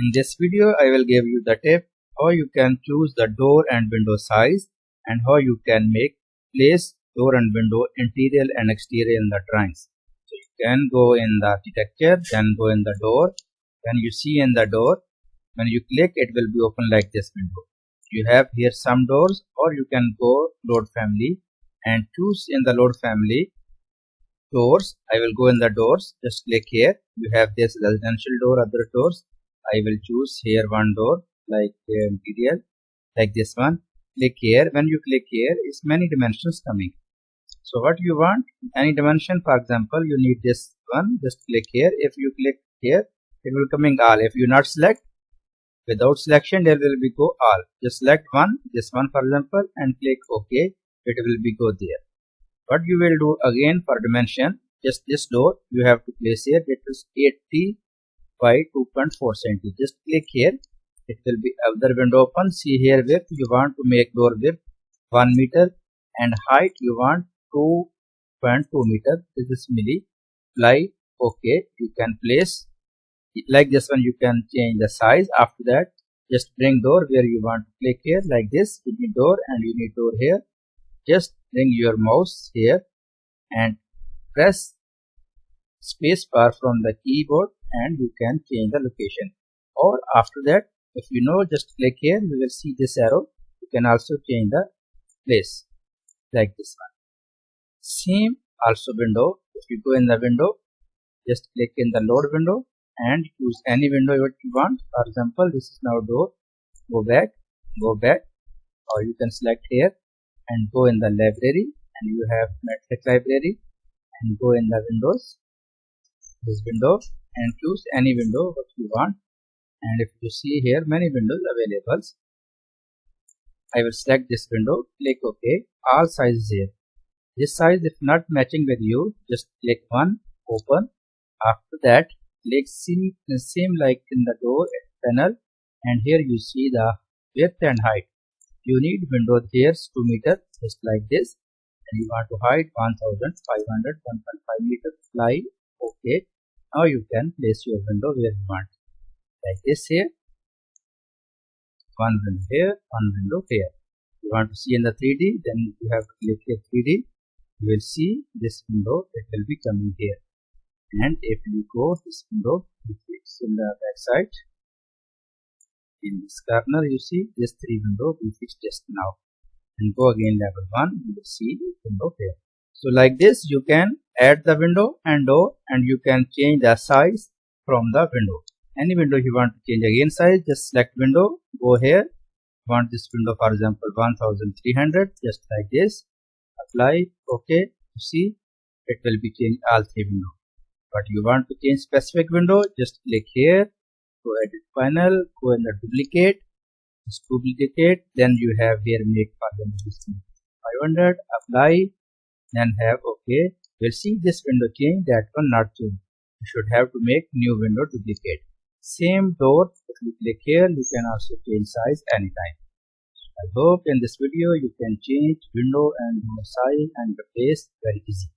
In this video, I will give you the tip how you can choose the door and window size and how you can place door and window interior and exterior in the drawings. So you can go in the architecture, then go in the door. When you see in the door, when you click, it will be open like this window. You have here some doors, or you can go load family and choose in the load family doors. I will go in the doors. Just click here. You have this residential door, other doors. I will choose here one door like interior, like this one. Click here. When you click here, is many dimensions coming. So what you want, any dimension, for example, you need this one. Just click here. If you click here, it will coming all. If you not select, without selection, there will be go all. Just select one, this one for example, and click OK. It will be go there. What you will do again for dimension, just this door you have to place here. It is 80 by 2.4 cm. Just click here. It will be other window open. See here width you want to make door width 1 meter and height you want 2.2 meter. This is milli. Apply OK. You can place like this one. You can change the size. After that, just bring door where you want to click here like this. You need door and you need door here. Just bring your mouse here and press space bar from the keyboard and you can change the location. Or after that, if you know, just click here. You will see this arrow. You can also change the place like this one. Same also window. If you go in the window, just click in the load window and choose any window what you want. For example, this is now door. Go back, or you can select here and go in the library, and you have metric library, and go in the windows, this window, and choose any window what you want. And if you see here many windows available, I will select this window, click OK. All sizes here. This size if not matching with you, just click one, open. After that, click same like in the door panel, and here you see the width and height. You need window here 2 meter, just like this, and you want to height 1500, 1.5 meter. Apply OK. Now you can place your window where you want, like this here. One window here, one window here. You want to see in the 3D, then you have to click here 3D. You will see this window. It will be coming here. And if you go this window, you fix in the back side. In this corner, you see this 3 window we fixed just now. And go again level 1, you will see window here. So like this, you can add the window and door, and you can change the size from the window. Any window you want to change again size, just select window, go here. Want this window for example 1300, just like this. Apply OK. You see it will be changed all 3 windows. But you want to change specific window, just click here, go edit panel, go in the duplicate, just duplicate, then you have here make for example 500, apply, then have OK. We'll see this window change, that one not change. You should have to make new window duplicate. Same door, if you click here, you can also change size anytime. I hope in this video you can change window and door size and replace very easy.